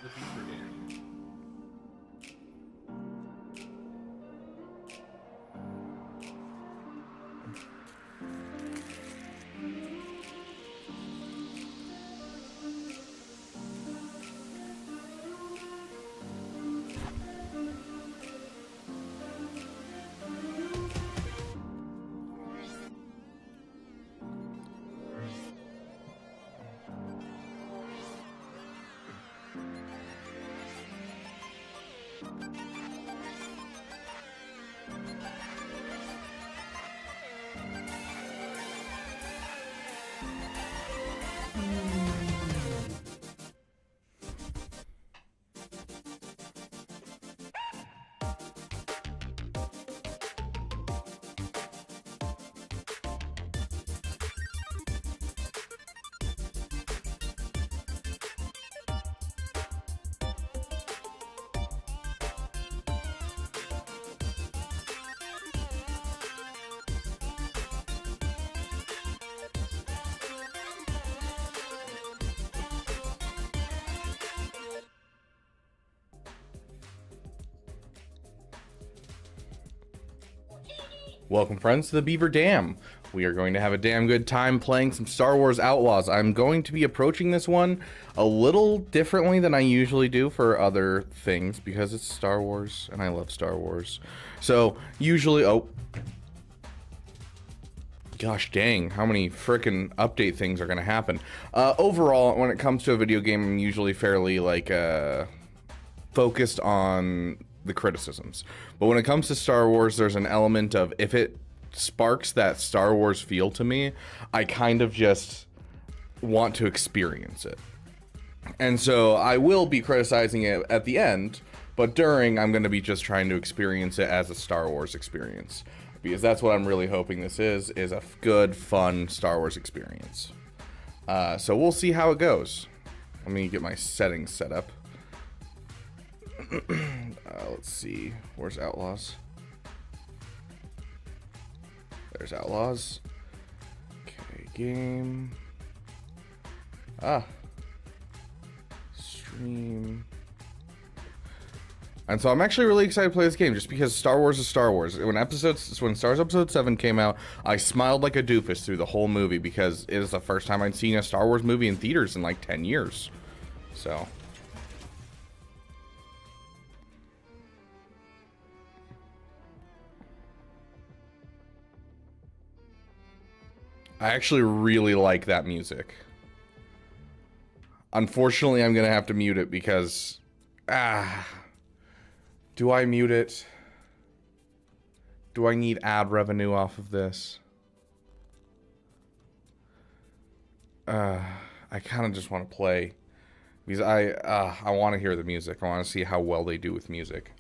the Beaver game. Welcome, friends, to the Beaver Dam. We are going to have a damn good time playing some Star Wars Outlaws. I'm going to be approaching this one a little differently than I usually do for other things because it's Star Wars and I love Star Wars. So usually, oh, gosh dang, how many frickin' update things are going to happen? Overall, when it comes to a video game, I'm usually fairly focused on the criticisms. But when it comes to Star Wars, there's an element of, if it sparks that Star Wars feel to me, I kind of just want to experience it. And so I will be criticizing it at the end, but during, I'm going to be just trying to experience it as a Star Wars experience. Because that's what I'm really hoping this is a good, fun Star Wars experience. So we'll see how it goes. Let me get my settings set up. Let's see. Where's Outlaws? There's Outlaws. Okay, game. Stream. And so I'm actually really excited to play this game just because Star Wars is Star Wars. When Star Wars Episode 7 came out, I smiled like a doofus through the whole movie because it is the first time I'd seen a Star Wars movie in theaters in like 10 years. So I actually really like that music. Unfortunately, I'm gonna have to mute it because do I mute it? Do I need ad revenue off of this? I kind of just want to play because I want to hear the music. I want to see how well they do with music.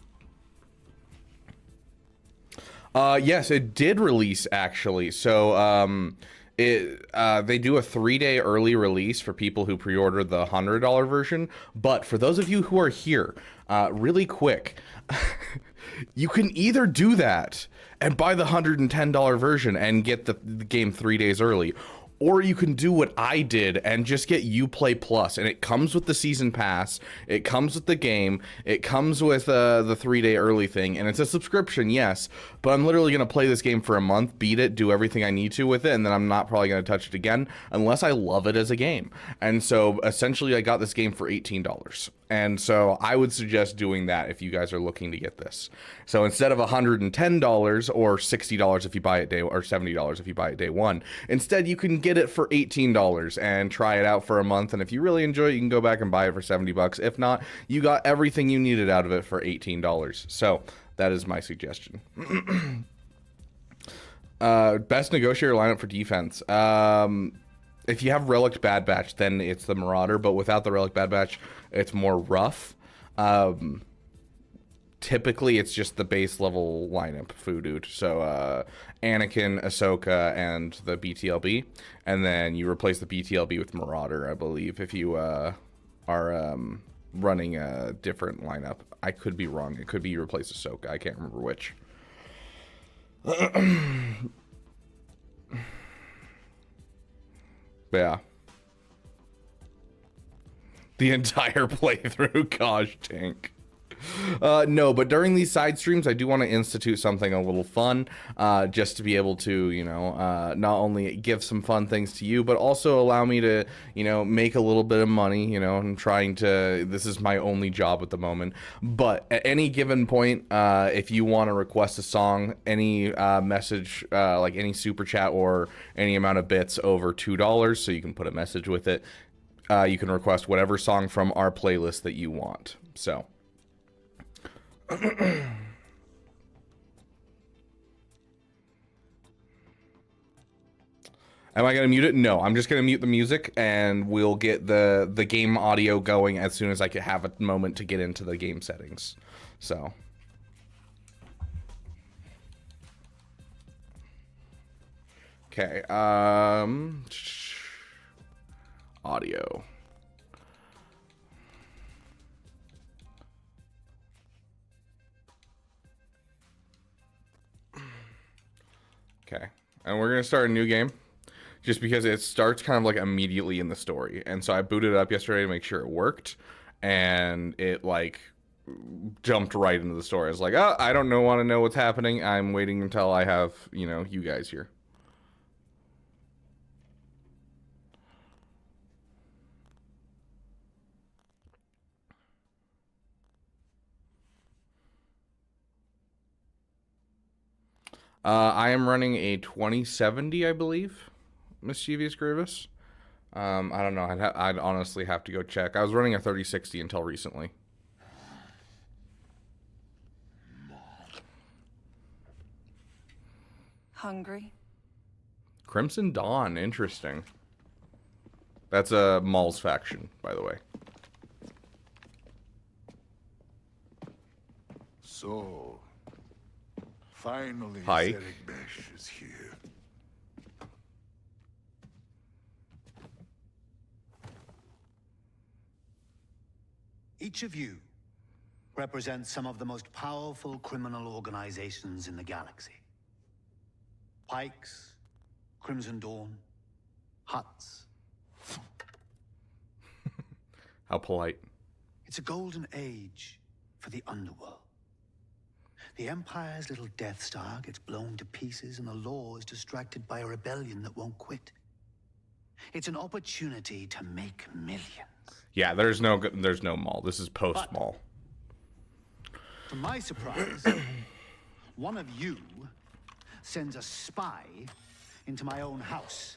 Yes, it did release actually. So they do a 3-day early release for people who pre-order the $100 version. But for those of you who are here, really quick, you can either do that and buy the $110 version and get the game 3 days early, or you can do what I did and just get Uplay Plus, and it comes with the season pass, it comes with the game, it comes with the 3-day early thing, and it's a subscription, yes, but I'm literally going to play this game for a month, beat it, do everything I need to with it, and then I'm not probably going to touch it again unless I love it as a game. And so essentially I got this game for $18. And so I would suggest doing that if you guys are looking to get this. So instead of $110 or $60 if you buy it day, or $70 if you buy it day one, instead you can get it for $18 and try it out for a month. And if you really enjoy it, you can go back and buy it for $70. If not, you got everything you needed out of it for $18. So that is my suggestion. Best negotiator lineup for defense. If you have Relic Bad Batch, then it's the Marauder, but without the Relic Bad Batch, it's more rough. Typically, it's just the base level lineup, Food. So Anakin, Ahsoka, and the BTLB. And then you replace the BTLB with Marauder, I believe, if you are running a different lineup. I could be wrong. It could be you replace Ahsoka. I can't remember which. But yeah. the entire playthrough. Gosh, tank. No, but during these side streams, I do want to institute something a little fun, just to be able to, you know, not only give some fun things to you, but also allow me to, you know, make a little bit of money. You know, I'm trying to, this is my only job at the moment, but at any given point, if you want to request a song, any message, like any super chat or any amount of bits over $2, so you can put a message with it, you can request whatever song from our playlist that you want. So am I going to mute it? No, I'm just going to mute the music, and we'll get the game audio going as soon as I can have a moment to get into the game settings. So okay, audio. Okay, and we're gonna start a new game just because it starts kind of like immediately in the story. And so I booted it up yesterday to make sure it worked, and it like jumped right into the story. I was like, oh, I don't want to know what's happening. I'm waiting until I have, you know, you guys here. I am running a 2070, I believe, Mischievous Grievous. I don't know. I'd honestly have to go check. I was running a 3060 until recently. Hungry? Crimson Dawn, interesting. That's a Maul's faction, by the way. So, finally, Pike. Zerek Besh is here. Each of you represents some of the most powerful criminal organizations in the galaxy. Pikes, Crimson Dawn, Huts. How polite. It's a golden age for the Underworld. The Empire's little Death Star gets blown to pieces, and the law is distracted by a rebellion that won't quit. It's an opportunity to make millions. Yeah, there's no Maul. This is post Maul. To my surprise, one of you sends a spy into my own house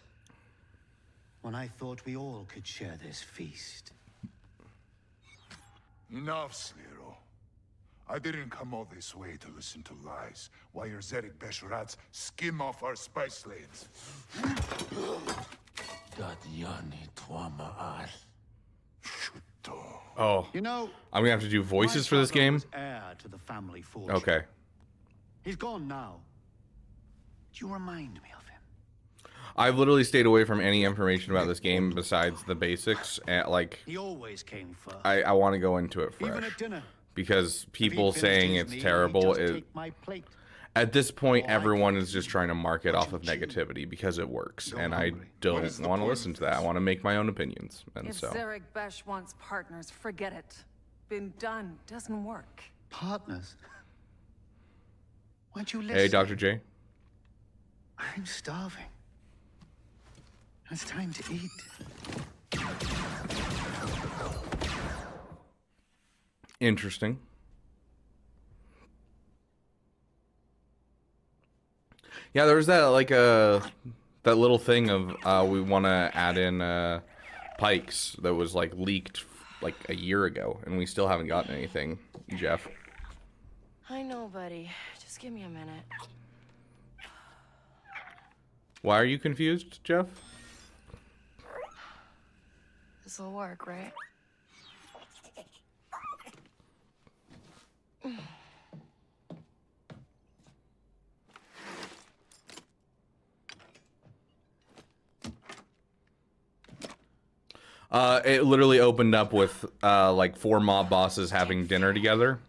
when I thought we all could share this feast. Enough, Sliro. I didn't come all this way to listen to lies while your Zerek Besh rats skim off our spice lanes. Oh, You know, I'm gonna have to do voices for this my father game. was heir to the family fortune. Okay. He's gone now. Do you remind me of him? I've literally stayed away from any information about this game besides the basics. And, like, He always came first. I want to go into it Even fresh at dinner. because people If he finished saying his it's meal, terrible he'd just is. take my plate. At this point, Oh, I everyone can is just see trying to market what off you of chew. negativity because it works, You're and I hungry. don't What is the want to point listen of to that. I this? want to make my own opinions, and If so Zerek Besh wants partners, forget it. Been done. Doesn't work. Partners. Why'd you listen? hey, Dr. J. I'm starving. It's time to eat. Interesting. Yeah, there was that like that little thing of we want to add in pikes that was like leaked like a year ago, and we still haven't gotten anything, Jeff. I know, buddy. Just give me a minute. Why are you confused, Jeff? This'll work, right? It literally opened up with like 4 mob bosses having dinner together,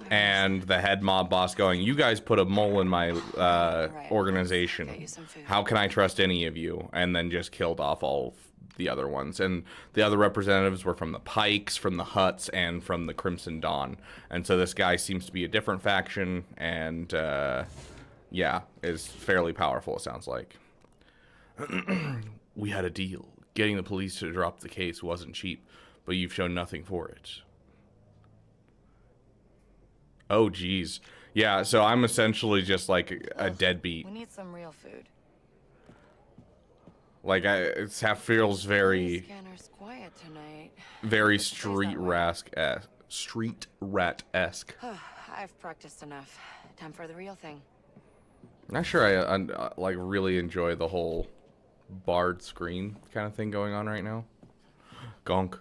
and the head mob boss going, "You guys put a mole in my Right. organization. Get you some food. How can I trust any of you?" And then just killed off all the other ones, and the other representatives were from the Pikes, from the Hutts, and from the Crimson Dawn. And so this guy seems to be a different faction, and yeah, is fairly powerful, it sounds like. We had a deal. Getting the police to drop the case wasn't cheap, but you've shown nothing for it. Oh, geez. Yeah, so I'm essentially just like a deadbeat. We need some real food. Like, it feels very... Scanner's quiet tonight. Very street rat-esque. I've practiced enough. Time for the real thing. Not sure I like really enjoy the whole barred screen kind of thing going on right now. Gonk.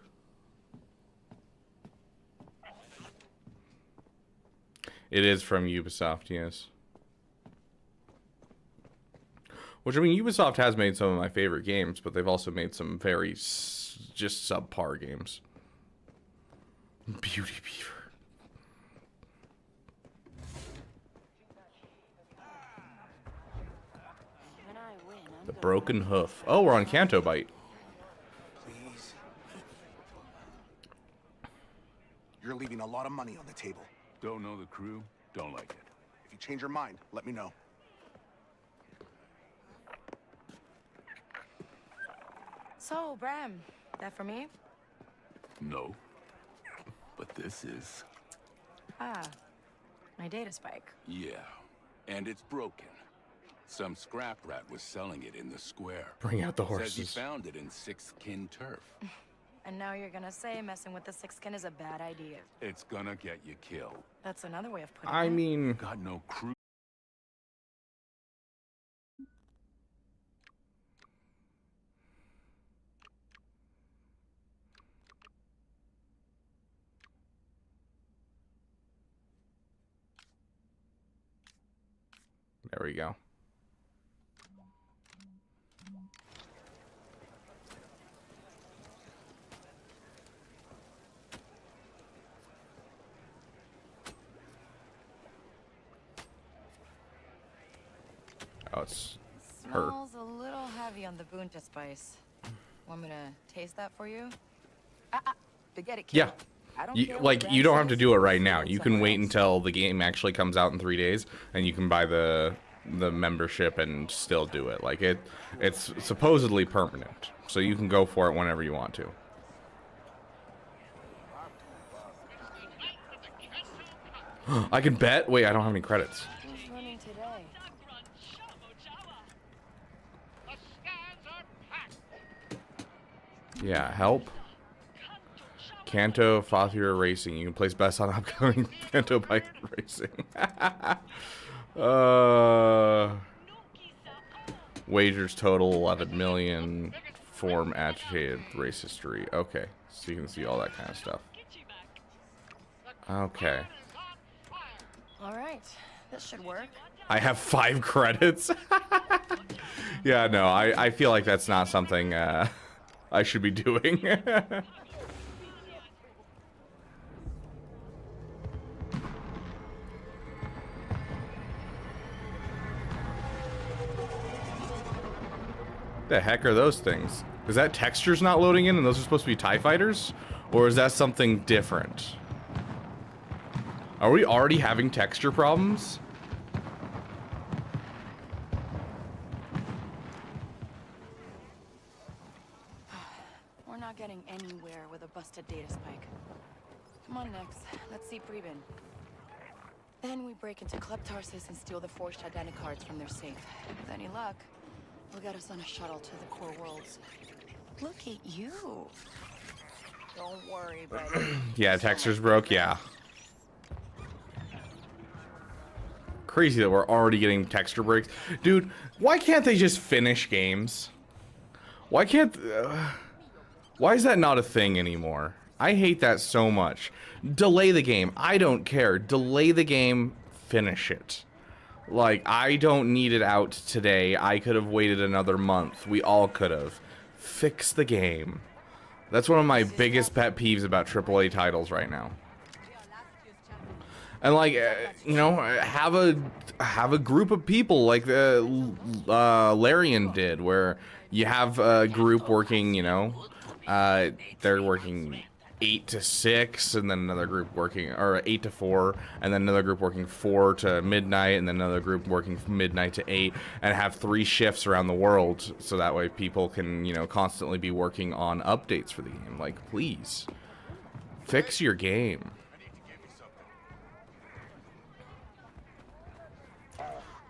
It is from Ubisoft, yes. Which, I mean, Ubisoft has made some of my favorite games, but they've also made some very just subpar games. Beauty Beaver. The Broken Hoof. Oh, we're on Canto Bight. Please. You're leaving a lot of money on the table. Don't know the crew, don't like it. If you change your mind, let me know. So, Bram, that for me? No. But this is... Ah, my data spike. Yeah, and it's broken. Some scrap rat was selling it in the square. Bring out the Says horses. he found it in sixth kin turf. And now you're gonna say messing with the six-skin is a bad idea. It's gonna get you killed. That's another way of putting I it. mean... Got no crew. There we go. Oh, it's her. Smells a little heavy on the bunta spice. Want me to taste that for you? Forget it, kid. Yeah. I don't You, care what like, Bram you don't have to says, do it right it's now. food You can somewhere wait else. until the game actually comes out in 3 days, and you can buy the membership and still do it. Like, it's supposedly permanent, so you can go for it whenever you want to. I can bet? Wait, I don't have any credits. Who's running today? Yeah, help. Canto Fathier Racing. You can place bets on upcoming Canto Bike Racing. Wagers total 11 million. Form agitated race history. Okay, so you can see all that kind of stuff. Okay. All right, this should work. I have 5 credits. Yeah, no, I feel like that's not something I should be doing. The heck are those things? Is that textures not loading in and those are supposed to be TIE fighters? Or is that something different? Are we already having texture problems? We're not getting anywhere with a busted data spike. Come on, Nex. Let's see Preben. Then we break into Club Tarsus and steal the forged identity cards from their safe. With any luck, we'll get us on a shuttle to the core worlds. Look at you. Don't worry, buddy. Yeah, textures broke, yeah. Crazy that we're already getting texture breaks. Dude, why can't they just finish games? Why can't... why is that not a thing anymore? I hate that so much. Delay the game. I don't care. Delay the game, finish it. Like, I don't need it out today. I could have waited another month. We all could have. Fix the game. That's one of my biggest pet peeves about AAA titles right now. And like, you know, have a group of people like Larian did, where you have a group working, you know, they're working 8 to 6, and then another group working, or 8 to 4, and then another group working 4 to midnight, and then another group working from midnight to 8, and have 3 shifts around the world, so that way people can, you know, constantly be working on updates for the game. Like, please, fix your game.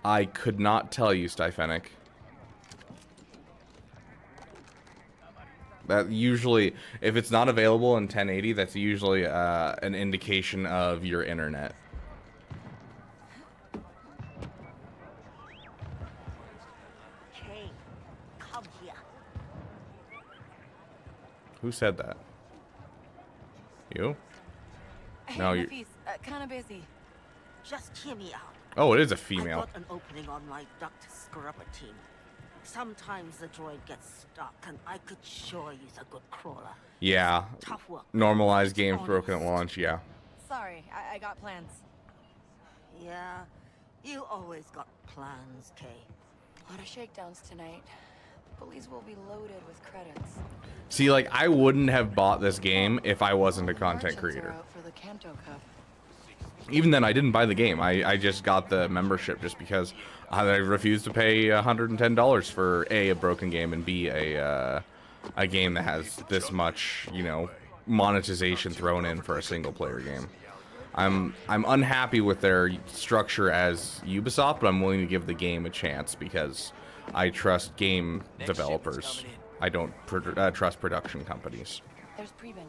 I could not tell you, Styphenic. That usually, if it's not available in 1080, that's usually an indication of your internet. Kay, come here. Who said that? You? Hey, No, you. Nafis, kind of busy. Just hear me out. Oh, it is a I female. got an opening on my duct scrubber team. Sometimes the droid gets stuck, and I could sure use a good crawler. Yeah. Tough work. Normalized games broken at launch. Yeah. Sorry, I got plans. Yeah, you always got plans, Kay. A lot of shakedowns tonight. The police will be loaded with credits. See, like, I wouldn't have bought this game if I wasn't a content Merchants creator. are out for the Canto Cup. Even then, I didn't buy the game. I just got the membership just because I refused to pay $110 for A, a broken game, and B, a game that has this much, you know, monetization thrown in for a single player game. I'm unhappy with their structure as Ubisoft, but I'm willing to give the game a chance because I trust game developers. I don't trust production companies. There's Preben.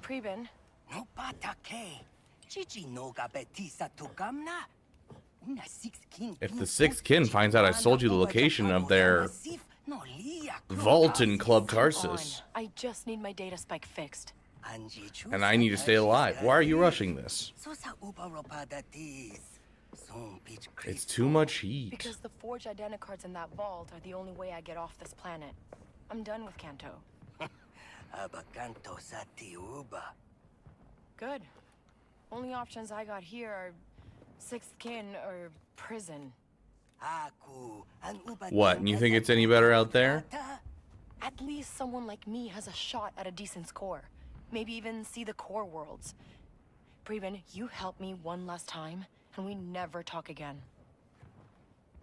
Preben, No patake. Chichi no gabetisa tukamna. If the sixth kin finds out I sold you the location of their vault in Club Tarsus, I just need my data spike fixed. and I need to stay alive, why are you rushing this? It's too much heat. Because the forged identicards in that vault are the only way I get off this planet. I'm done with Canto. Good. Only options I got here are sixth kin or prison. What, and you think it's any better out there? At least someone like me has a shot at a decent score. Maybe even see the core worlds. Preben, you help me one last time, and we never talk again.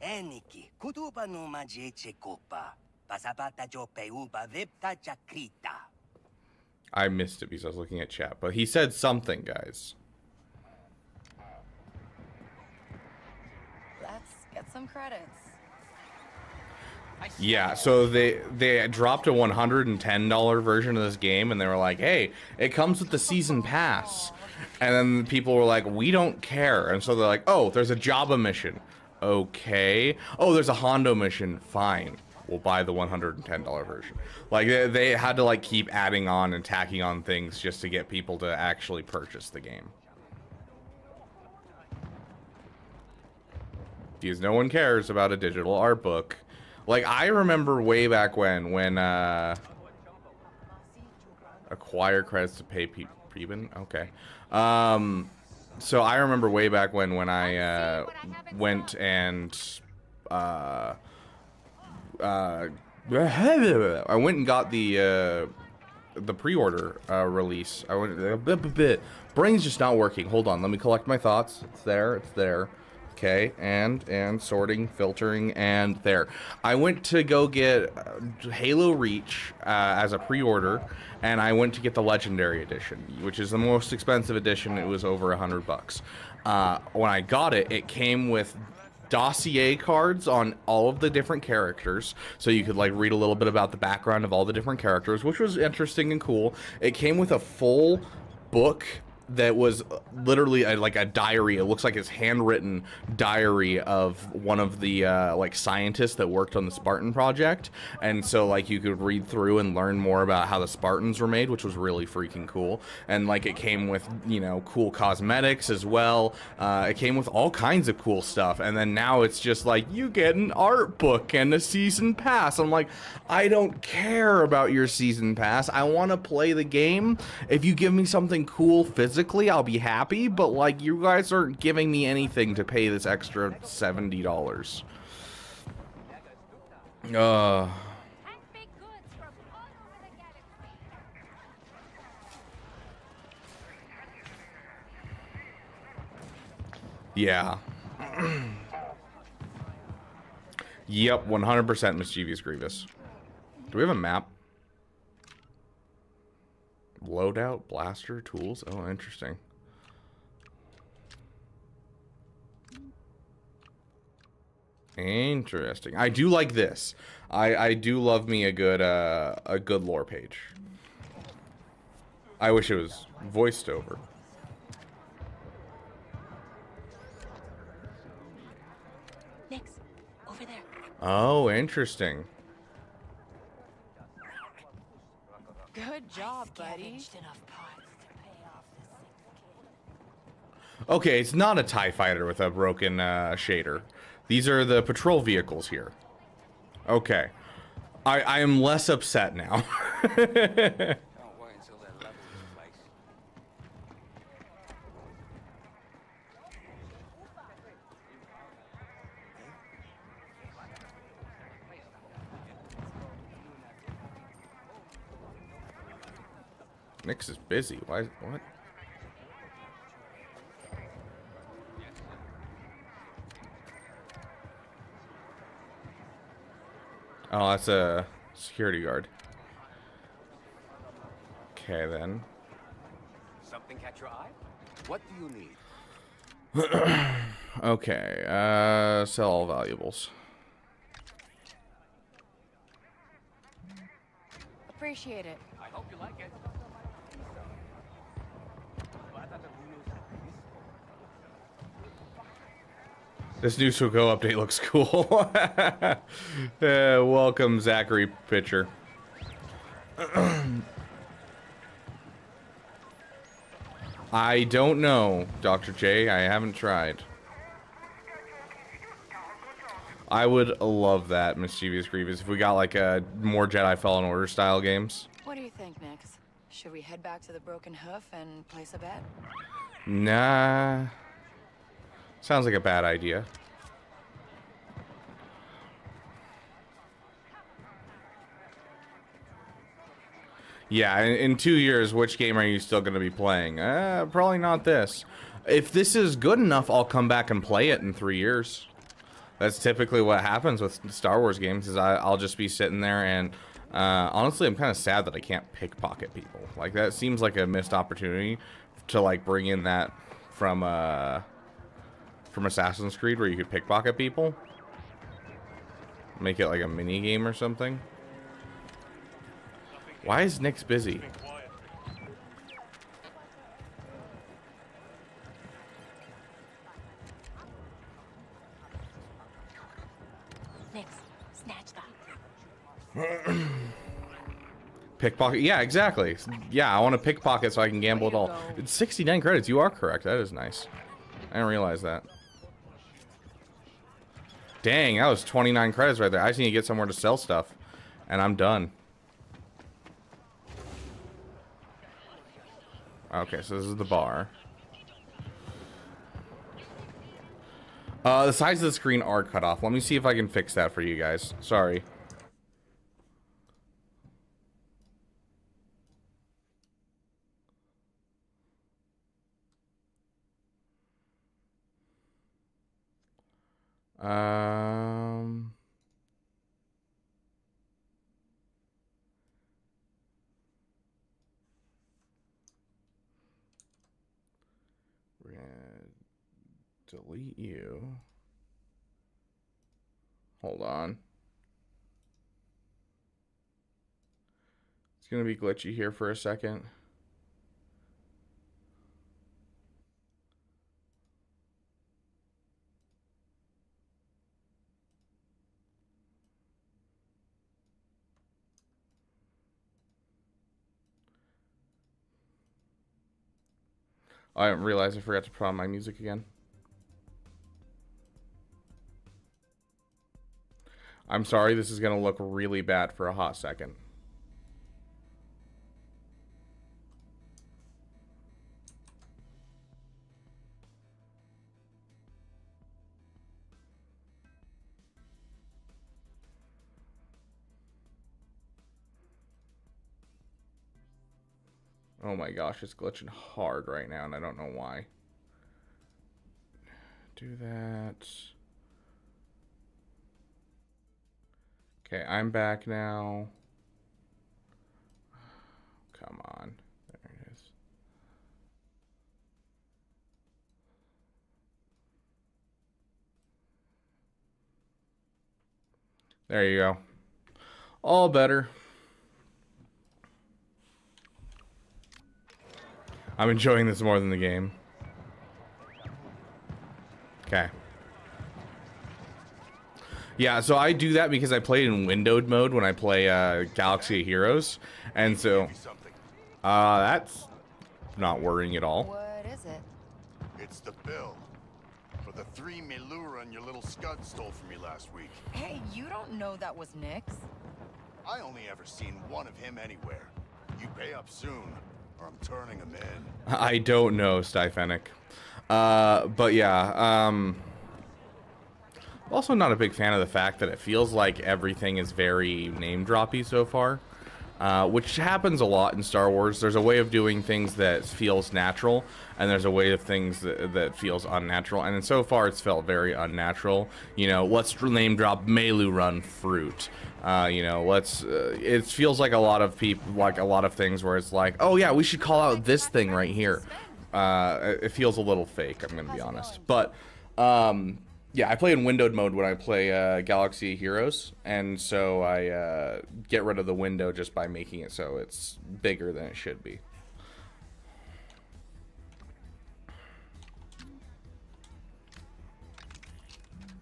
Eniki, kutuba no majeche kopa. Pasabata jo peuba vipta chakrita. I missed it because I was looking at chat, but he said something, guys. Let's get some credits. Yeah, so they dropped a $110 version of this game, and they were like, hey, it comes with the season pass. And then people were like, we don't care. And so they're like, oh, there's a Jabba mission. Okay. Oh, there's a Hondo mission. Fine. We'll buy the $110 version. Like, they had to, like, keep adding on and tacking on things just to get people to actually purchase the game. Because no one cares about a digital art book. Like, I remember way back when acquire credits to pay Preben? Okay. So I remember way back when I went and I went and got the pre-order release. I went brain's just not working. Hold on, let me collect my thoughts. It's there. Okay, and sorting, filtering, and there. I went to go get Halo Reach as a pre-order, and I went to get the Legendary Edition, which is the most expensive edition. It was over $100. When I got it, it came with dossier cards on all of the different characters, so you could like read a little bit about the background of all the different characters, which was interesting and cool. It came with a full book that was literally like a diary. It looks like it's handwritten diary of one of the like scientists that worked on the Spartan project, and so like you could read through and learn more about how the Spartans were made, which was really freaking cool. And like it came with, you know, cool cosmetics as well. It came with all kinds of cool stuff, and then now it's just like you get an art book and a season pass. I'm like, I don't care about your season pass. I want to play the game. If you give me something cool physically, I'll be happy, but like you guys aren't giving me anything to pay this extra $70. Yeah. Yep, 100% Mischievous Grievous. Do we have a map? Loadout, blaster, tools. Oh, interesting. Interesting. I do like this. I do love me a good lore page. I wish it was voiced over. Nix, over there. Oh, interesting. Good job, buddy. Okay, it's not a TIE fighter with a broken shader. These are the patrol vehicles here. Okay. I am less upset now. Nix is busy. Why? What? Oh, that's a security guard. Okay, then. Something catch your eye? What do you need? Okay, sell all valuables. Appreciate it. I hope you like it. This new Sugo update looks cool. Welcome, Zachary Pitcher. I don't know, Dr. J. I haven't tried. I would love that, Mischievous Grievous, if we got like a more Jedi Fallen Order style games. What do you think, Nix? Should we head back to the Broken Hoof and place a bet? Nah. Sounds like a bad idea. Yeah, in 2 years, which game are you still going to be playing? Probably not this. If this is good enough, I'll come back and play it in 3 years. That's typically what happens with Star Wars games, is I'll just be sitting there and... honestly, I'm kind of sad that I can't pickpocket people. Like, that seems like a missed opportunity to, like, bring in that from Assassin's Creed, where you could pickpocket people. Make it like a mini game or something. Why is Nix busy? Nix, snatch that. Pickpocket? Yeah, exactly. Yeah, I want to pickpocket so I can gamble it all. It's 69 credits. You are correct. That is nice. I didn't realize that. Dang, that was 29 credits right there. I just need to get somewhere to sell stuff, and I'm done. Okay, so this is the bar. The sides of the screen are cut off. Let me see if I can fix that for you guys. Sorry. We're gonna delete you. Hold on. It's gonna be glitchy here for a second. I didn't realize I forgot to put on my music again. I'm sorry, this is going to look really bad for a hot second. Oh my gosh, it's glitching hard right now, and I don't know why. Do that. Okay, I'm back now. Come on. There it is. There you go. All better. I'm enjoying this more than the game. Okay. Yeah, so I do that because I play in windowed mode when I play Galaxy of Heroes. And so, that's not worrying at all. What is it? It's the bill for the 3 Miluran your little scud stole from me last week. Hey, you don't know that was Nick's. I only ever seen one of him anywhere. You pay up soon, or I'm turning him in. I don't know, Styphenic. But yeah, also not a big fan of the fact that it feels like everything is very name-droppy so far. Which happens a lot in Star Wars. There's a way of doing things that feels natural, and there's a way of things that feels unnatural. And so far, it's felt very unnatural. You know, let's name drop Melu Run fruit. You know, let's. It feels like a lot of people, like a lot of things, where it's like, oh yeah, we should call out this thing right here. It feels a little fake. I'm gonna be honest, but yeah, I play in windowed mode when I play Galaxy Heroes, and so I get rid of the window just by making it so it's bigger than it should be.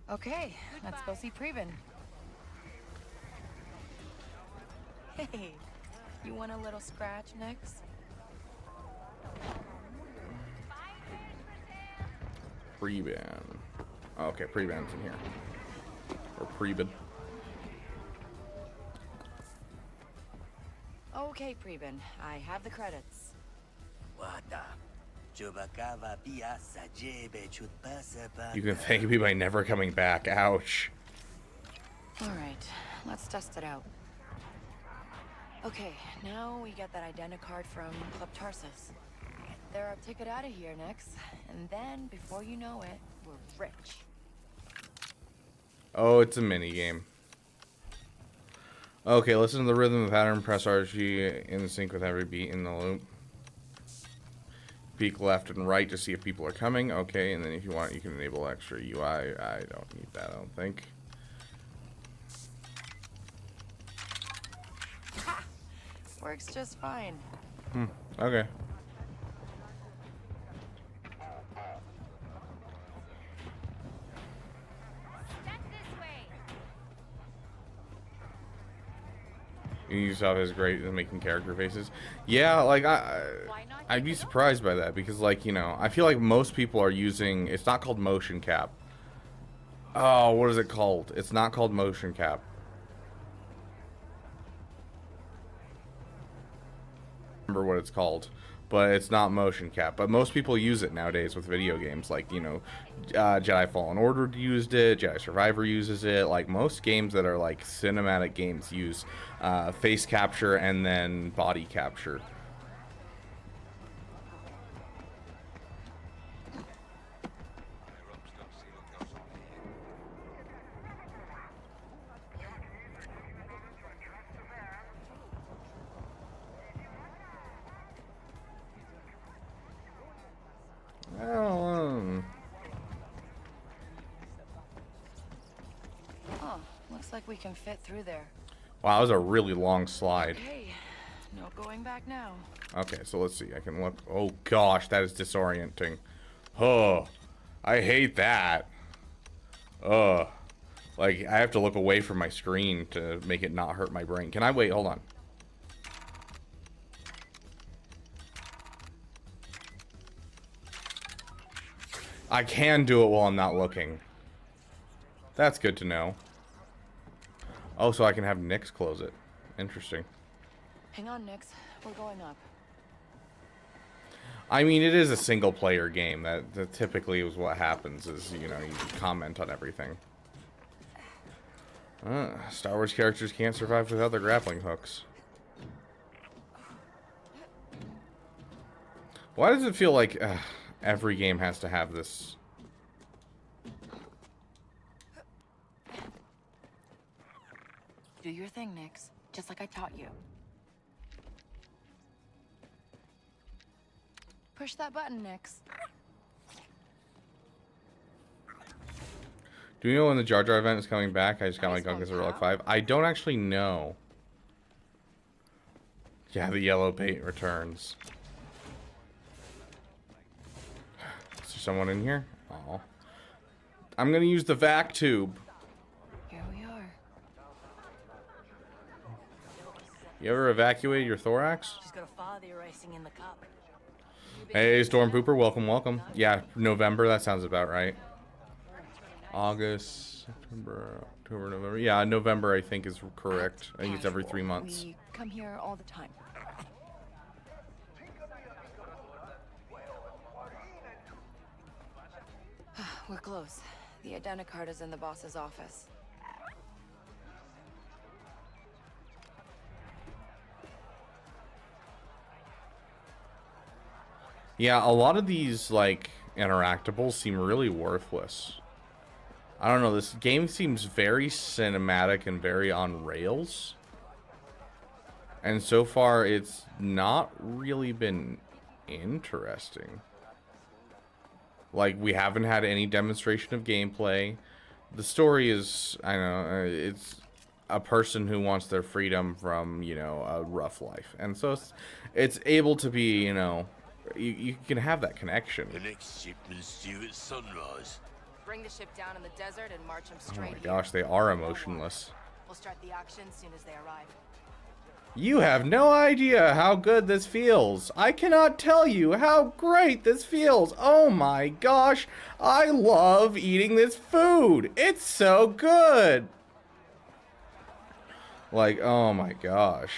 Okay, let's go see Preben. Hey, you want a little scratch next? Preben. Okay, Preben's in here. Or Preben. Okay, Preben, I have the credits. You can thank me by never coming back. Ouch. Alright, let's test it out. Okay, now we get that identicard from Club Tarsus. They're our ticket out of here next, and then, before you know it, we're rich. Oh, it's a mini game. Okay, listen to the rhythm and pattern. Press RG in sync with every beat in the loop. Peek left and right to see if people are coming. Okay, and then if you want, you can enable extra UI. I don't need that, I don't think. Ha! Works just fine. Okay. Ubisoft is great at making character faces. Yeah, like I'd be surprised by that because, like, you know, I feel like most people are using. It's not called motion cap. Oh, what is it called? It's not called motion cap. Remember what it's called, but it's not motion cap. But most people use it nowadays with video games, like, you know, Jedi Fallen Order used it, Jedi Survivor uses it. Like most games that are like cinematic games use face capture and then body capture. Oh, looks like we can fit through there. Wow, that was a really long slide. Hey, no going back now. Okay, so let's see. I can look. Oh gosh, that is disorienting. Oh, I hate that. Like I have to look away from my screen to make it not hurt my brain. Can I wait? Hold on. I can do it while I'm not looking. That's good to know. Oh, so I can have Nyx close it. Interesting. Hang on, Nyx. We're going up. I mean, it is a single-player game. That typically is what happens. Is you know you comment on everything. Star Wars characters can't survive without their grappling hooks. Why does it feel like every game has to have this? Do your thing, Nyx. Just like I taught you. Push that button, Nyx. Do you know when the Jar Jar event is coming back? I just got my Gungas of Relic 5. I don't actually know. Yeah, the yellow paint returns. Is there someone in here? Oh. I'm gonna use the vac tube. Here we are. You ever evacuated your thorax? She's gonna follow the erasing in the cup. Hey, Storm Pooper, welcome, welcome. Yeah, November, that sounds about right. August, September, October, November. Yeah, November I think is correct. I think it's every 3 months. We come here all the time. We're close. The identicard is in the boss's office. Yeah, a lot of these, like, interactables seem really worthless. I don't know, this game seems very cinematic and very on rails. And so far, it's not really been interesting. Like, we haven't had any demonstration of gameplay. The story is, I don't know, it's a person who wants their freedom from, you know, a rough life. And so it's able to be, you know, you can have that connection. The next shipment's due at sunrise. Bring the ship down in the desert and march them Oh straight my gosh, they are emotionless. We'll start the action as soon as they arrive. You have no idea how good this feels. I cannot tell you how great this feels. Oh my gosh, I love eating this food. It's so good. Like, oh my gosh.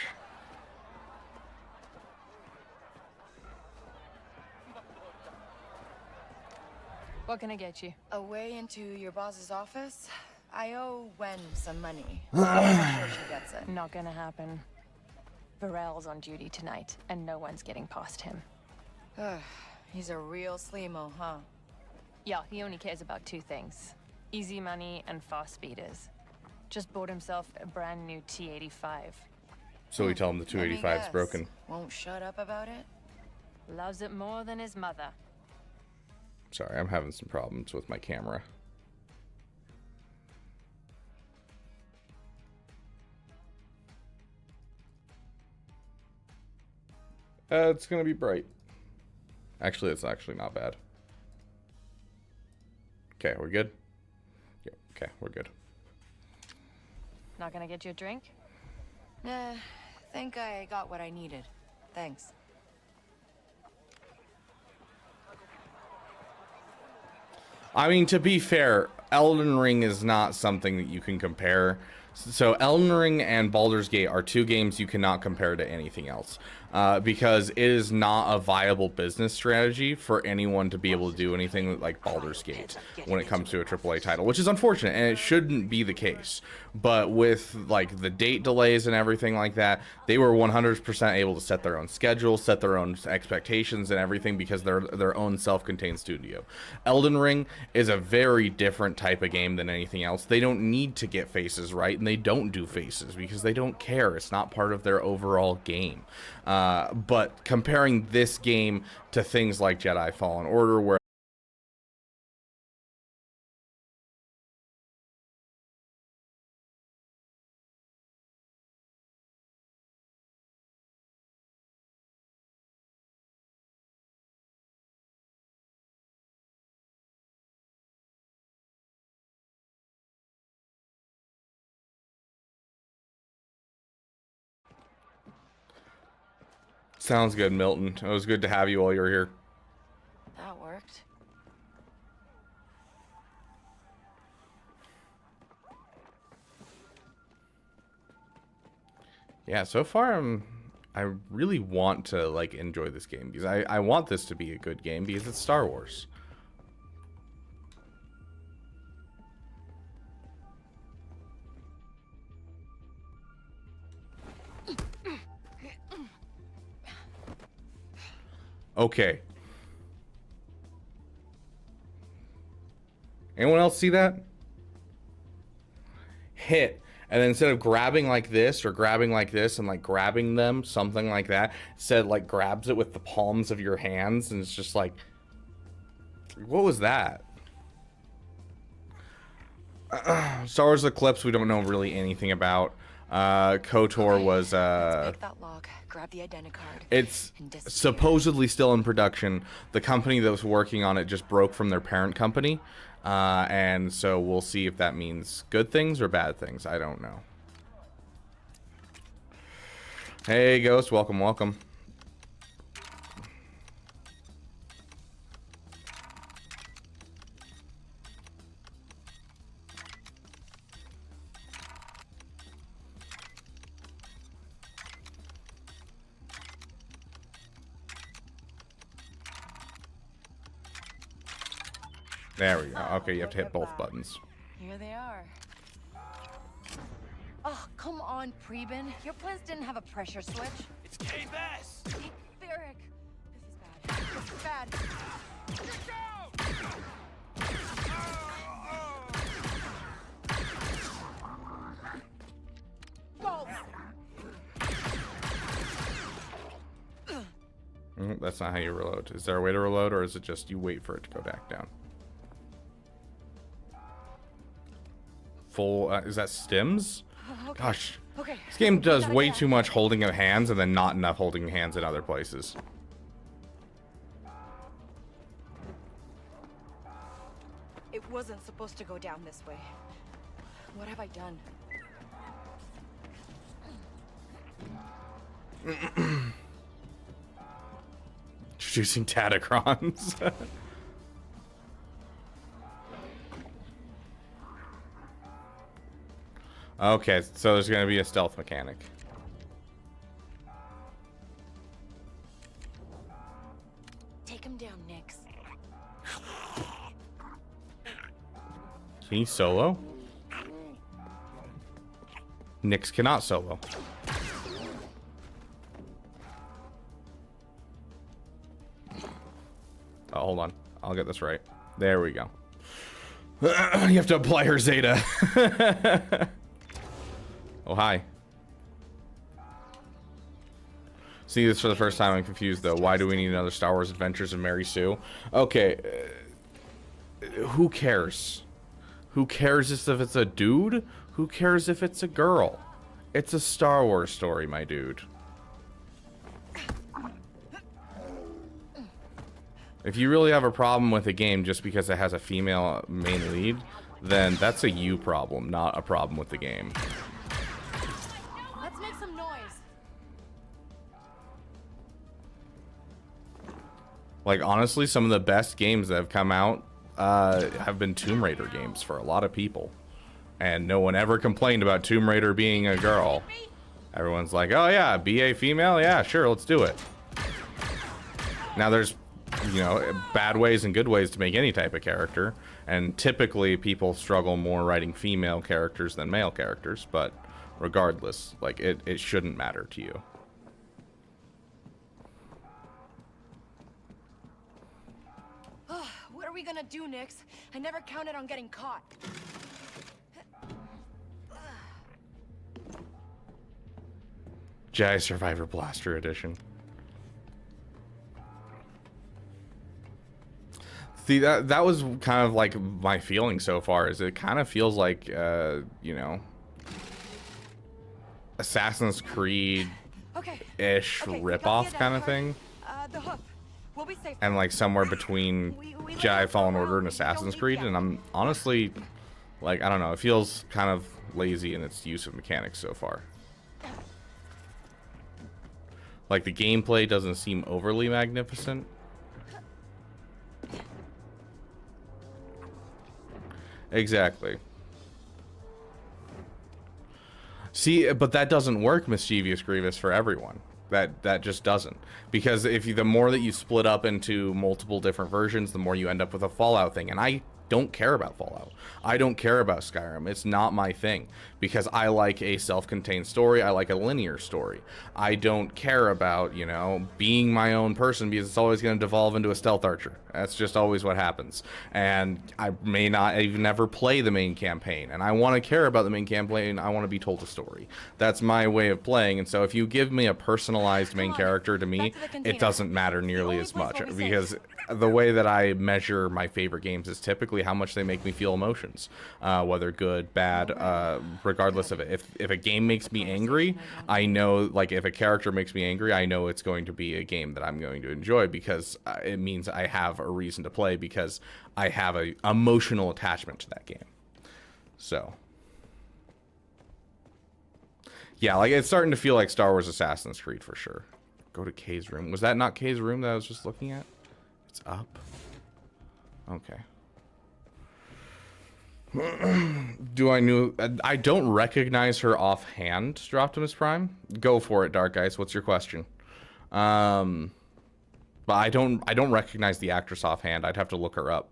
What can I get you? A way into your boss's office? I owe Wen some money. I'm sure she gets it. Not gonna happen. Varel's on duty tonight, and no one's getting past him. He's a real sleemo, huh? Yeah, he only cares about two things. Easy money and fast speeders. Just bought himself a brand new T-85. So we tell him the 285's broken. Won't shut up about it? Loves it more than his mother. Sorry, I'm having some problems with my camera. It's gonna be bright. Actually, it's actually not bad. Okay, we're good? Yeah, okay, we're good. Not gonna get you a drink? Nah, think I got what I needed. Thanks. I mean, to be fair, Elden Ring is not something that you can compare. So Elden Ring and Baldur's Gate are two games you cannot compare to anything else. Because it is not a viable business strategy for anyone to be able to do anything like Baldur's Gate when it comes to a AAA title, which is unfortunate, and it shouldn't be the case. But with like the date delays and everything like that, they were 100% able to set their own schedule, set their own expectations and everything because they're their own self-contained studio. Elden Ring is a very different type of game than anything else. They don't need to get faces right, and they don't do faces because they don't care. It's not part of their overall game. But comparing this game to things like Jedi Fallen Order, where sounds good, Milton. It was good to have you while you were here. That worked. Yeah, so far I really want to like enjoy this game because I want this to be a good game because it's Star Wars. Okay. Anyone else see that? Hit. And then instead of grabbing like this or grabbing like this and like grabbing them, something like that, instead like grabs it with the palms of your hands and it's just like, what was that? Star Wars Eclipse, we don't know really anything about. KOTOR was Pick that lock, grab the identicard. It's supposedly still in production. The company that was working on it just broke from their parent company. And so we'll see if that means good things or bad things. I don't know. Hey, Ghost. Welcome, welcome. There we go. Okay, you have to hit both buttons. Here they are. Oh, come on, Preben. Your plans didn't have a pressure switch. It's K-Bass! Hey, Varric. This is bad. This is bad. Get down! Go! That's not how you reload. Is there a way to reload, or is it just you wait for it to go back down? Full, is that stims? Okay. Gosh, Okay. this game does way too much holding of hands and then not enough holding of hands in other places. It wasn't supposed to go down this way. What have I done? Introducing Tadacrons. Okay, so there's going to be a stealth mechanic. Take him down, Nix. Can he solo? Nix cannot solo. Oh, hold on. I'll get this right. There we go. You have to apply her Zeta. Oh, hi. See this for the first time. I'm confused, though. Why do we need another Star Wars Adventures of Mary Sue? Okay. Who cares? Who cares if it's a dude? Who cares if it's a girl? It's a Star Wars story, my dude. If you really have a problem with a game just because it has a female main lead, then that's a you problem, not a problem with the game. Let's make some noise. Like, honestly, some of the best games that have come out have been Tomb Raider games for a lot of people. And no one ever complained about Tomb Raider being a girl. Everyone's like, oh yeah, be a female? Yeah, sure, let's do it. Now there's, you know, bad ways and good ways to make any type of character. And typically people struggle more writing female characters than male characters. But regardless, like, it shouldn't matter to you. What are we gonna do, Nix? I never counted on getting caught. Jedi Survivor Blaster Edition. See, that was kind of like my feeling so far, is it kind of feels like, you know, Assassin's Creed-ish ripoff kind of thing. The hoof. We'll be safe. And like somewhere between Jedi Fallen Order and Assassin's Creed, and I'm honestly, like, I don't know, it feels kind of lazy in its use of mechanics so far. Like, the gameplay doesn't seem overly magnificent. Exactly. See, but that doesn't work, Mischievous Grievous, for everyone. That just doesn't. Because the more that you split up into multiple different versions, the more you end up with a Fallout thing. And I don't care about Fallout. I don't care about Skyrim. It's not my thing. Because I like a self-contained story. I like a linear story. I don't care about, you know, being my own person, because it's always going to devolve into a stealth archer. That's just always what happens. And I may not even ever play the main campaign. And I want to care about the main campaign. I want to be told a story. That's my way of playing. And so if you give me a personalized main character to me, it doesn't matter nearly as much. Because the way that I measure my favorite games is typically how much they make me feel emotions, whether good, bad, regardless of it. If a game makes me angry, I know, like, if a character makes me angry, I know it's going to be a game that I'm going to enjoy, because it means I have a reason to play, because I have a emotional attachment to that game. So yeah, like, it's starting to feel like Star Wars Assassin's Creed for sure. Go to Kay's room. Was that not Kay's room that I was just looking at? It's up. Okay. I don't recognize her offhand, Optimus Prime. Go for it, Dark Ice. What's your question? But I don't recognize the actress offhand. I'd have to look her up.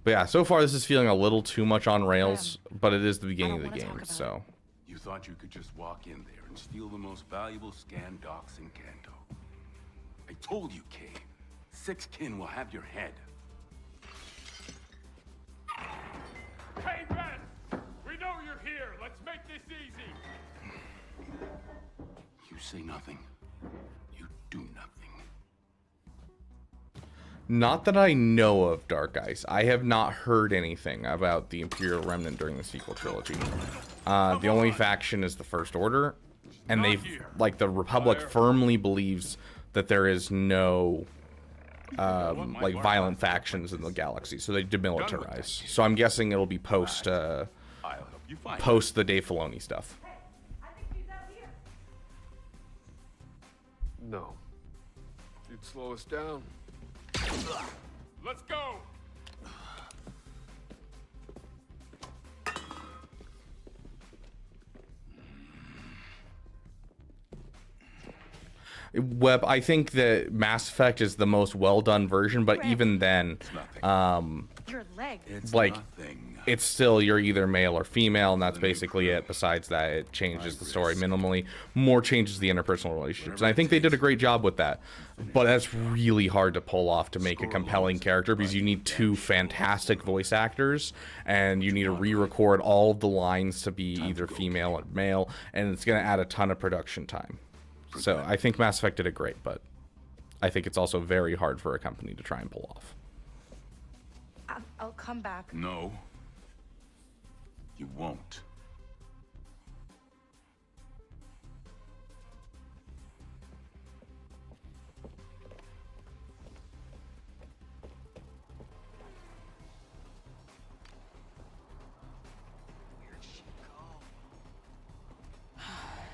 But yeah, so far this is feeling a little too much on rails, but it is the beginning of the game, so. You thought you could just walk in there and steal the most valuable scan docs in Canto. I told you, Kay. Six kin will have your head. Hey, Ben! We know you're here. Let's make this easy. You say nothing. You do nothing. Not that I know of, Dark Ice. I have not heard anything about the Imperial Remnant during the sequel trilogy. The only faction is the First Order, and like, the Republic firmly believes that there is no like, violent factions in the galaxy, so they demilitarize. So I'm guessing it'll be post the Dave Filoni stuff. No. You'd slow us down. Let's go! Web, I think that Mass Effect is the most well-done version, but even then, Your leg. like, it's still, you're either male or female, and that's basically it. Besides that, it changes the story minimally. More changes the interpersonal relationships, and I think they did a great job with that. But that's really hard to pull off to make a compelling character, because you need two fantastic voice actors, and you need to re-record all of the lines to be either female or male, and it's going to add a ton of production time. So I think Mass Effect did it great, but I think it's also very hard for a company to try and pull off. I'll come back. No. You won't.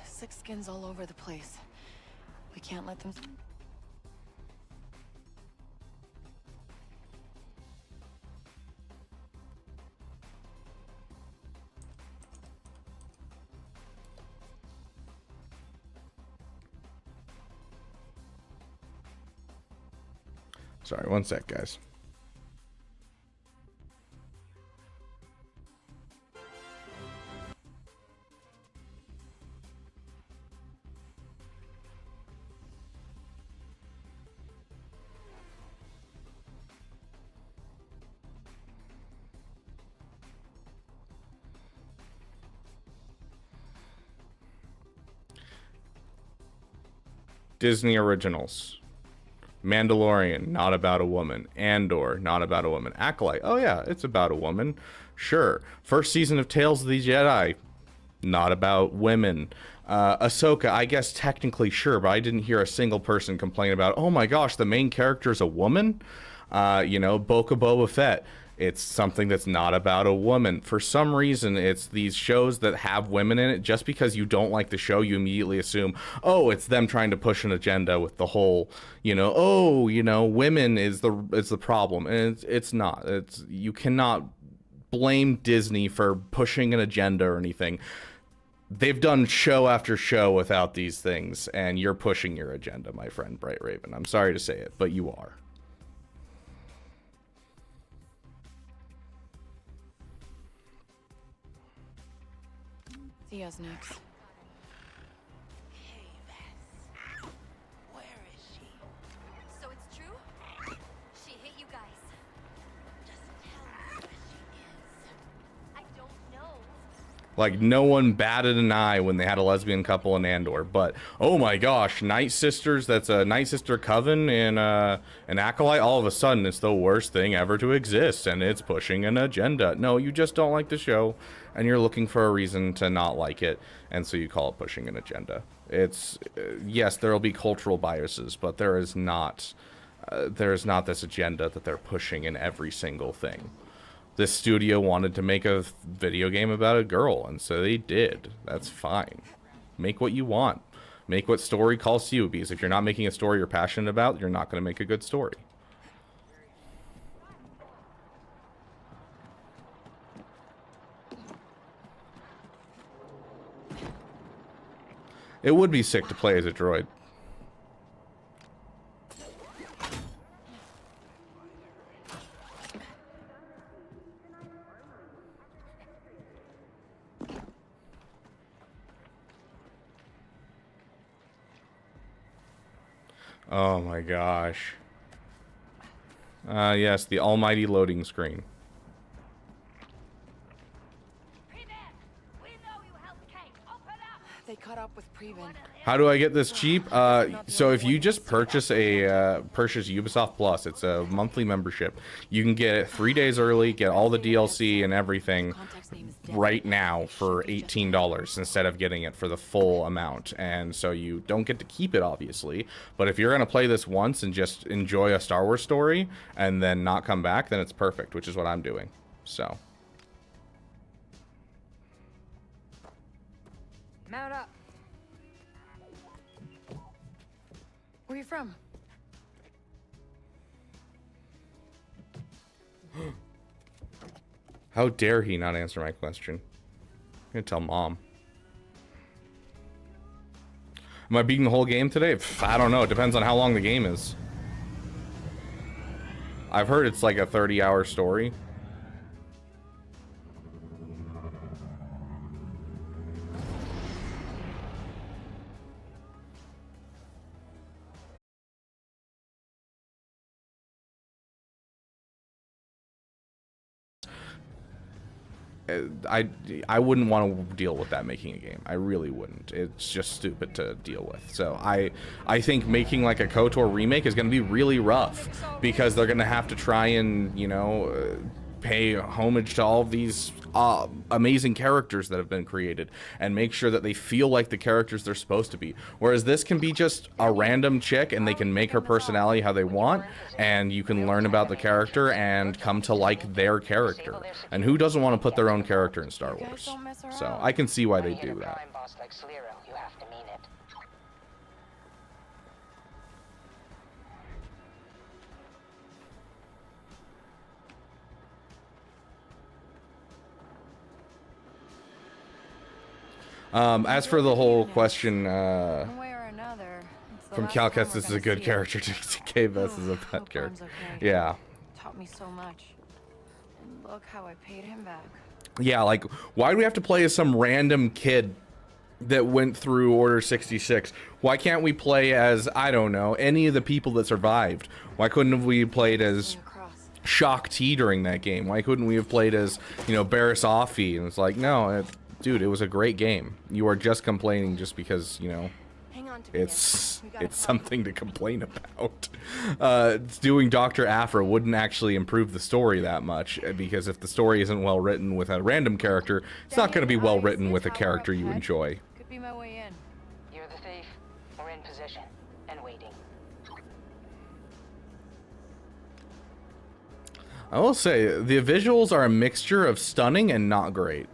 Six skins all over the place. We can't let them... Sorry, one sec, guys. Disney originals. Mandalorian, not about a woman. Andor, not about a woman. Acolyte, oh yeah, it's about a woman. Sure. First season of Tales of the Jedi, not about women. Ahsoka, I guess technically sure, but I didn't hear a single person complain about, oh my gosh, the main character is a woman. You know, Boba Fett. It's something that's not about a woman. For some reason, it's these shows that have women in it. Just because you don't like the show, you immediately assume, oh, it's them trying to push an agenda with the whole, women is the problem. And it's not. You cannot blame Disney for pushing an agenda or anything. They've done show after show without these things, and you're pushing your agenda, my friend Bright Raven. I'm sorry to say it, but you are. See us next. Where is she? So it's true? She hit you guys. Just tell me where she is. I don't know. Like, no one batted an eye when they had a lesbian couple in Andor, but oh my gosh, Night Sisters, that's a Night Sister coven in an Acolyte, all of a sudden it's the worst thing ever to exist, and it's pushing an agenda. No, you just don't like the show, and you're looking for a reason to not like it, and so you call it pushing an agenda. It's, yes, there will be cultural biases, but there is not this agenda that they're pushing in every single thing. This studio wanted to make a video game about a girl, and so they did. That's fine. Make what you want. Make what story calls to you, because if you're not making a story you're passionate about, you're not going to make a good story. It would be sick to play as a droid. Oh my gosh. Yes, the almighty loading screen. They caught up with Preben. How do I get this cheap? So if you just purchase Ubisoft Plus, it's a monthly membership. You can get it 3 days early, get all the DLC and everything right now for $18 instead of getting it for the full amount. And so you don't get to keep it, obviously. But if you're going to play this once and just enjoy a Star Wars story and then not come back, then it's perfect, which is what I'm doing. So. Mount up. Where are you from? How dare he not answer my question? I'm gonna tell Mom. Am I beating the whole game today? I don't know. It depends on how long the game is. I've heard it's like a 30-hour story. I wouldn't want to deal with that making a game. I really wouldn't. It's just stupid to deal with. So I think making like a KOTOR remake is going to be really rough because they're going to have to try and, pay homage to all of these amazing characters that have been created and make sure that they feel like the characters they're supposed to be. Whereas this can be just a random chick and they can make her personality how they want, and you can learn about the character and come to like their character. And who doesn't want to put their own character in Star Wars? So I can see why they do that. As for the whole question, from Calcus, this is a good character to K-Vest is a bad character. Okay. Yeah. Taught me so much. And look how I paid him back. Yeah, like, why do we have to play as some random kid that went through Order 66? Why can't we play as, I don't know, any of the people that survived? Why couldn't we have played as Shock T during that game? Why couldn't we have played as, Barriss Offee? And it's like, no, dude, it was a great game. You are just complaining just because, it's something to complain about. Doing Dr. Aphra wouldn't actually improve the story that much, because if the story isn't well written with a random character, it's not going to be well written with a character you enjoy. Could be my way in. You're the thief. We're in position and waiting. I will say the visuals are a mixture of stunning and not great.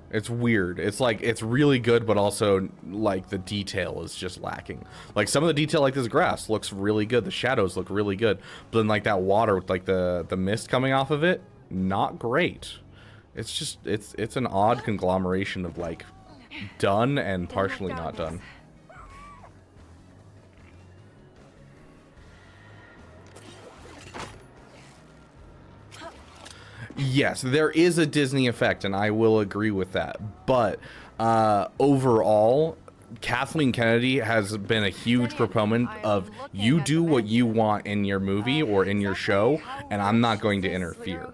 It's weird. It's like, it's really good, but also like the detail is just lacking. Like some of the detail, like this grass looks really good. The shadows look really good. But then like that water with like the mist coming off of it, not great. It's just, it's an odd conglomeration of like done and partially not done. Yes, there is a Disney effect, and I will agree with that. But overall, Kathleen Kennedy has been a huge proponent of you do what you want in your movie or in your show, and I'm not going to interfere.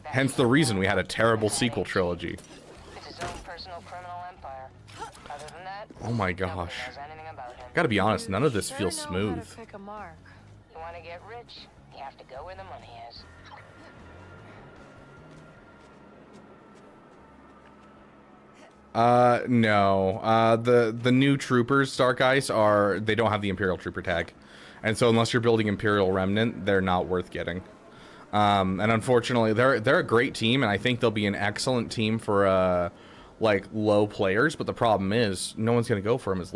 Hence the reason we had a terrible sequel trilogy. Oh my gosh. Gotta be honest, none of this feels smooth. You want to get rich? You have to go where the money is. No. The new troopers, Stark Ice, they don't have the Imperial Trooper tag. And so unless you're building Imperial Remnant, they're not worth getting. And unfortunately, they're a great team, and I think they'll be an excellent team for like low players, but the problem is no one's gonna go for him as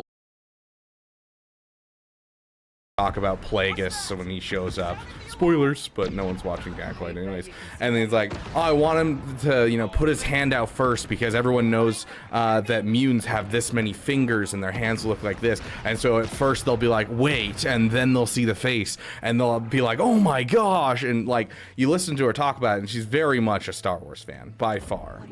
talk about Plagueis when he shows up. Spoilers, but no one's watching Acolyte anyways. And then he's like, oh, I want him to, you know, put his hand out first because everyone knows that mutants have this many fingers and their hands look like this. And so at first they'll be like, wait, and then they'll see the face and they'll be like, oh my gosh. And like, you listen to her talk about it and she's very much a Star Wars fan, by far.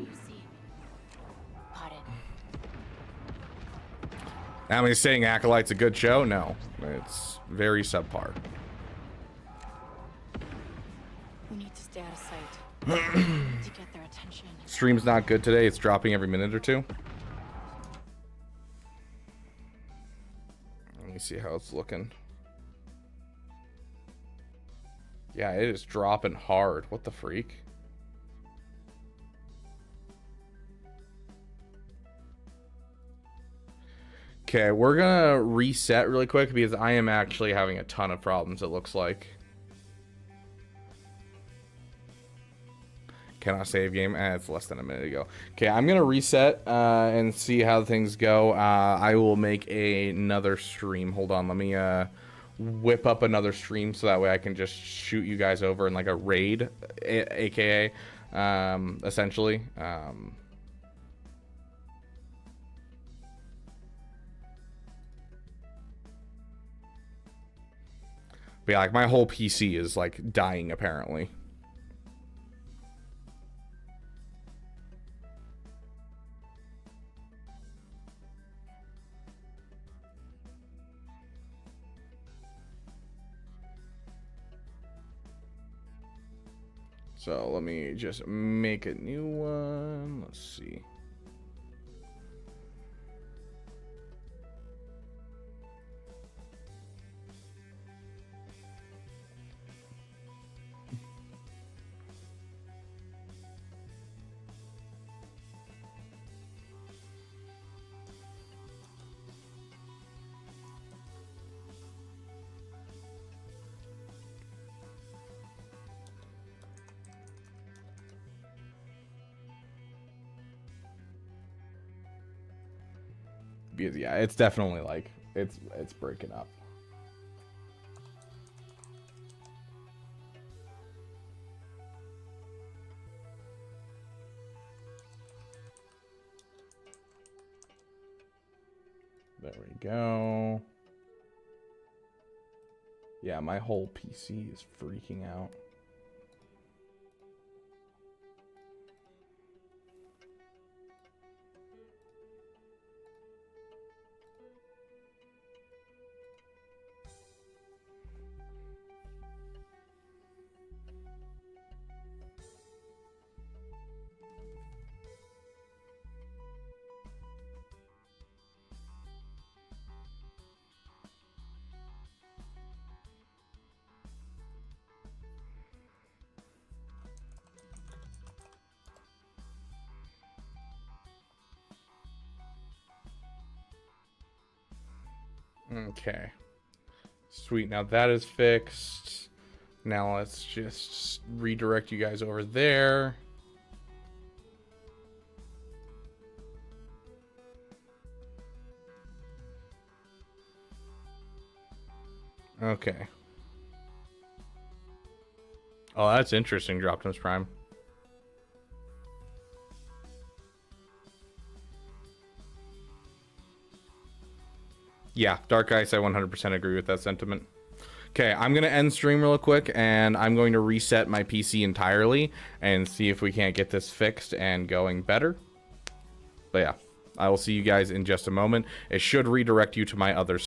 Now he's saying Acolyte's a good show? No, it's very subpar. We need to stay out of sight to get their attention. Stream's not good today. It's dropping every minute or two. Let me see how it's looking. Yeah, it is dropping hard. What the freak? Okay, we're gonna reset really quick because I am actually having a ton of problems, it looks like. Cannot save game. It's less than a minute ago. Okay, I'm gonna reset and see how things go. I will make another stream. Hold on, let me whip up another stream so that way I can just shoot you guys over in like a raid, aka essentially. But yeah, like my whole PC is like dying apparently. So let me just make a new one. Let's see. Because yeah, it's definitely like it's breaking up. There we go. Yeah, my whole PC is freaking out. Okay. Sweet, now that is fixed. Now let's just redirect you guys over there. Okay. Oh, that's interesting, Droptimus Prime. Yeah, Dark Ice, I 100% agree with that sentiment. Okay, I'm going to end stream real quick, and I'm going to reset my PC entirely and see if we can't get this fixed and going better. But yeah, I will see you guys in just a moment. It should redirect you to my other